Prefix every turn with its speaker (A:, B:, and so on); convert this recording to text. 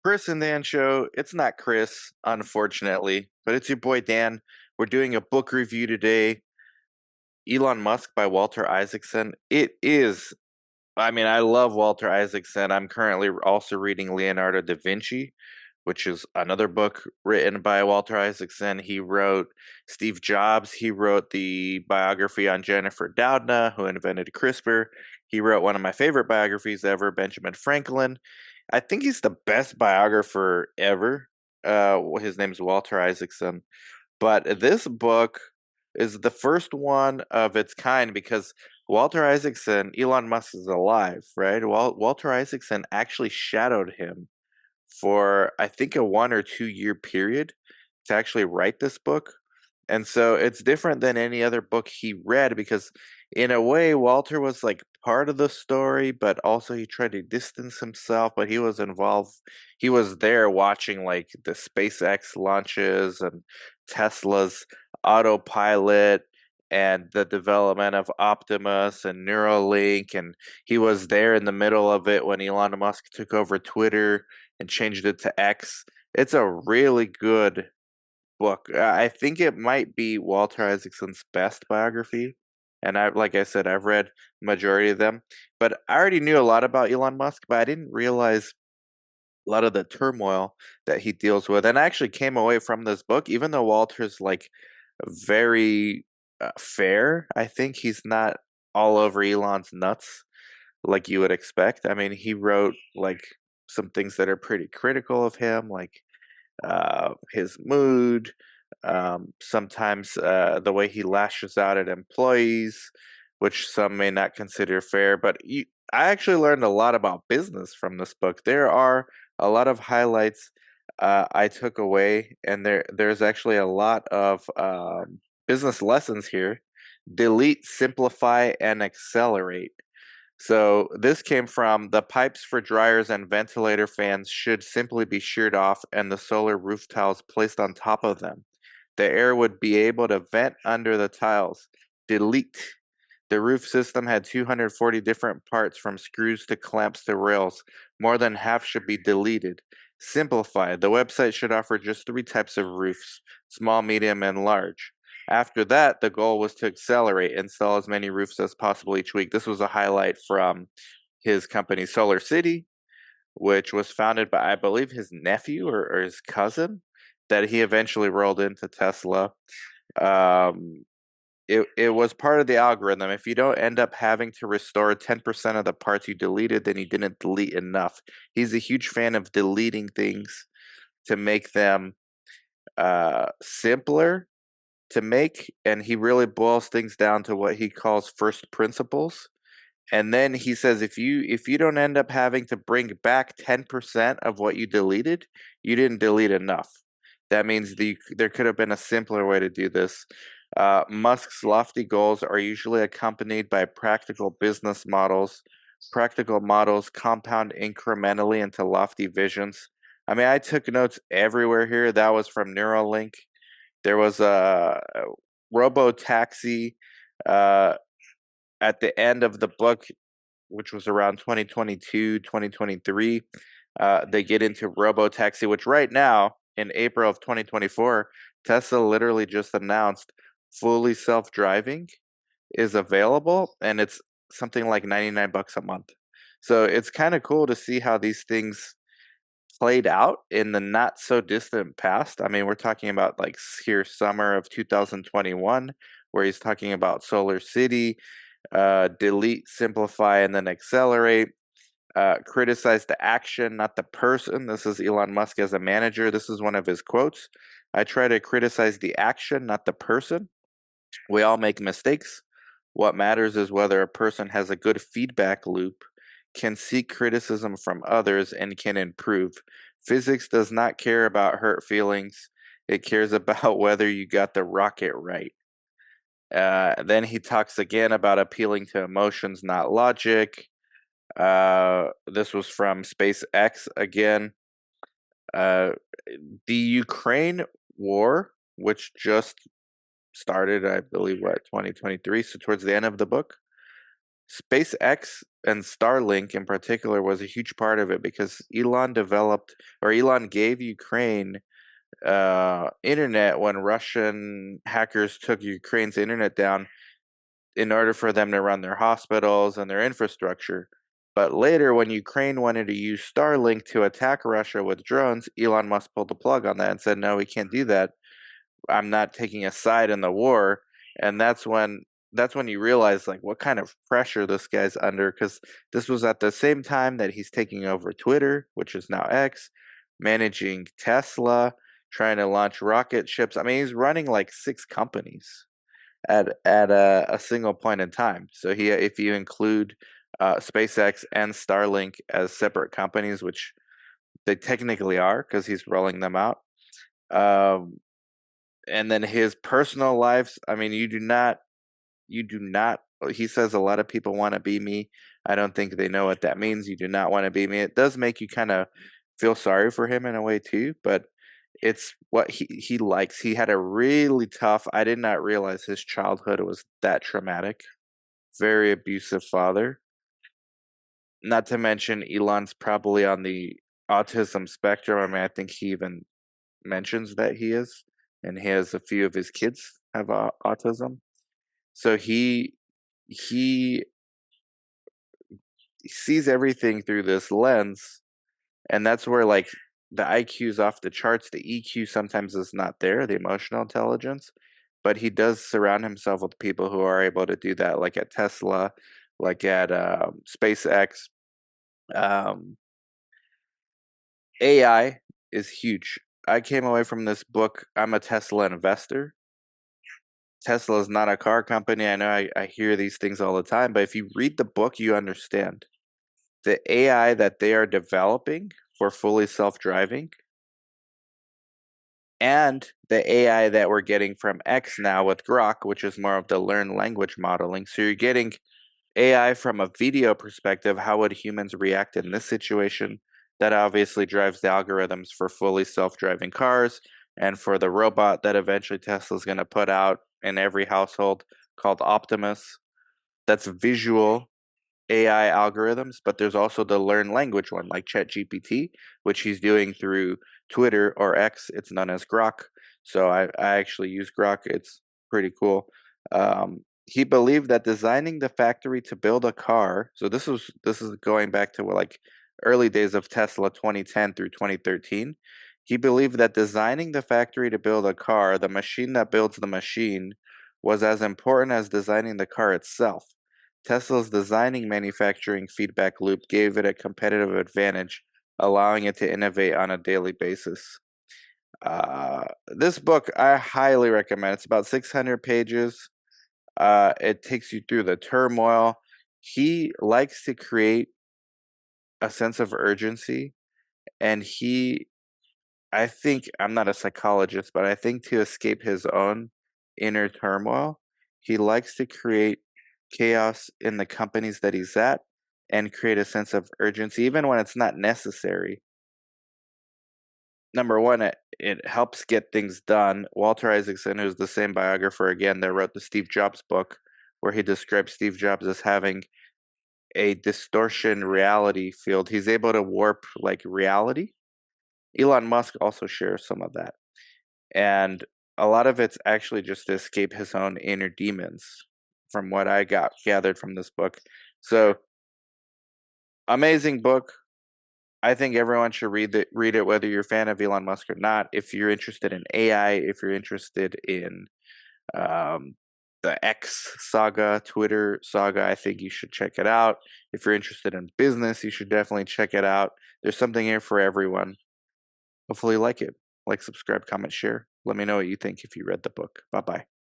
A: Chris and Dan show. It's not Chris, unfortunately, but it's your boy Dan. We're doing a book review today. Elon Musk by Walter Isaacson. I love Walter Isaacson. I'm currently also reading Leonardo da Vinci, which is another book written by Walter Isaacson. He wrote Steve Jobs. He wrote the biography on Jennifer Doudna, who invented CRISPR. He wrote one of my favorite biographies ever, Benjamin Franklin. I think he's the best biographer ever. His name's Walter Isaacson. But this book is the first one of its kind because Walter Isaacson, Elon Musk is alive, right? Walter Isaacson actually shadowed him for, I think, a 1 or 2 year period to actually write this book. And so it's different than any other book he read because, in a way, Walter was like part of the story, but also he tried to distance himself. But he was involved, he was there watching like the SpaceX launches and Tesla's autopilot and the development of Optimus and Neuralink. And he was there in the middle of it when Elon Musk took over Twitter and changed it to X. It's a really good book. I think it might be Walter Isaacson's best biography. And like I said, I've read majority of them. But I already knew a lot about Elon Musk, but I didn't realize a lot of the turmoil that he deals with. And I actually came away from this book, even though Walter's like very fair. I think he's not all over Elon's nuts like you would expect. I mean, he wrote like some things that are pretty critical of him, like his mood, sometimes the way he lashes out at employees, which some may not consider fair. I actually learned a lot about business from this book. There are a lot of highlights I took away, and there's actually a lot of business lessons here. Delete, simplify, and accelerate. So this came from the pipes for dryers and ventilator fans should simply be sheared off and the solar roof tiles placed on top of them. The air would be able to vent under the tiles. Delete. The roof system had 240 different parts from screws to clamps to rails. More than half should be deleted. Simplify. The website should offer just 3 types of roofs: small, medium, and large. After that, the goal was to accelerate, install as many roofs as possible each week. This was a highlight from his company, Solar City, which was founded by, I believe, his nephew or his cousin, that he eventually rolled into Tesla. Um, it was part of the algorithm. If you don't end up having to restore 10% of the parts you deleted, then you didn't delete enough. He's a huge fan of deleting things to make them simpler to make, and he really boils things down to what he calls first principles. And then he says if you don't end up having to bring back 10% of what you deleted, you didn't delete enough. That means there could have been a simpler way to do this. Musk's lofty goals are usually accompanied by practical business models. Practical models compound incrementally into lofty visions. I mean, I took notes everywhere here. That was from Neuralink. There was a robo taxi uh, at the end of the book, which was around 2022, 2023. They get into robo taxi, which right now in April of 2024, Tesla literally just announced fully self driving is available, and it's something like $99 a month. So it's kind of cool to see how these things played out in the not so distant past. I mean, we're talking about like here summer of 2021, where he's talking about Solar City, delete, simplify, and then accelerate. Criticize the action, not the person. This is Elon Musk as a manager. This is one of his quotes. I try to criticize the action, not the person. We all make mistakes. What matters is whether a person has a good feedback loop, can seek criticism from others, and can improve. Physics does not care about hurt feelings, it cares about whether you got the rocket right. Then he talks again about appealing to emotions, not logic. This was from SpaceX again. Uh, the Ukraine war, which just started, I believe, 2023, so towards the end of the book. SpaceX and Starlink in particular was a huge part of it because Elon gave Ukraine internet when Russian hackers took Ukraine's internet down in order for them to run their hospitals and their infrastructure. But later, when Ukraine wanted to use Starlink to attack Russia with drones, Elon Musk pulled the plug on that and said, "No, we can't do that. I'm not taking a side in the war." And that's when you realize like what kind of pressure this guy's under, because this was at the same time that he's taking over Twitter, which is now X, managing Tesla, trying to launch rocket ships. I mean, he's running like 6 companies at a single point in time. So if you include SpaceX and Starlink as separate companies, which they technically are because he's rolling them out. Um, and then his personal lives. I mean, you do not. He says a lot of people want to be me. I don't think they know what that means. You do not want to be me. It does make you kind of feel sorry for him in a way too, but it's what he likes. He had a really tough. I did not realize his childhood was that traumatic. Very abusive father. Not to mention Elon's probably on the autism spectrum. I mean, I think he even mentions that he is, and he has a few of his kids have autism. So he sees everything through this lens, and that's where like the IQ's off the charts. The EQ sometimes is not there, the emotional intelligence, but he does surround himself with people who are able to do that, like at Tesla, like at SpaceX. Um, AI is huge. I came away from this book. I'm a Tesla investor. Tesla is not a car company. I know I hear these things all the time, but if you read the book, you understand the AI that they are developing for fully self driving and the AI that we're getting from X now with Grok, which is more of the learned language modeling. So you're getting AI from a video perspective. How would humans react in this situation? That obviously drives the algorithms for fully self driving cars and for the robot that eventually Tesla's going to put out in every household called Optimus. That's visual AI algorithms, but there's also the learn language one, like ChatGPT, which he's doing through Twitter or X. It's known as Grok. So I actually use Grok. It's pretty cool. He believed that designing the factory to build a car. So this is going back to like early days of Tesla, 2010 through 2013. He believed that designing the factory to build a car, the machine that builds the machine, was as important as designing the car itself. Tesla's designing manufacturing feedback loop gave it a competitive advantage, allowing it to innovate on a daily basis. This book I highly recommend. It's about 600 pages. It takes you through the turmoil. He likes to create a sense of urgency, and I think, I'm not a psychologist, but I think to escape his own inner turmoil, he likes to create chaos in the companies that he's at and create a sense of urgency, even when it's not necessary. Number one, it helps get things done. Walter Isaacson, who's the same biographer again that wrote the Steve Jobs book, where he describes Steve Jobs as having a distortion reality field. He's able to warp like reality. Elon Musk also shares some of that. And a lot of it's actually just to escape his own inner demons, from what I got gathered from this book. So amazing book. I think everyone should read it, whether you're a fan of Elon Musk or not. If you're interested in AI, if you're interested in um, the X saga, Twitter saga, I think you should check it out. If you're interested in business, you should definitely check it out. There's something here for everyone. Hopefully you like it. Like, subscribe, comment, share. Let me know what you think if you read the book. Bye bye.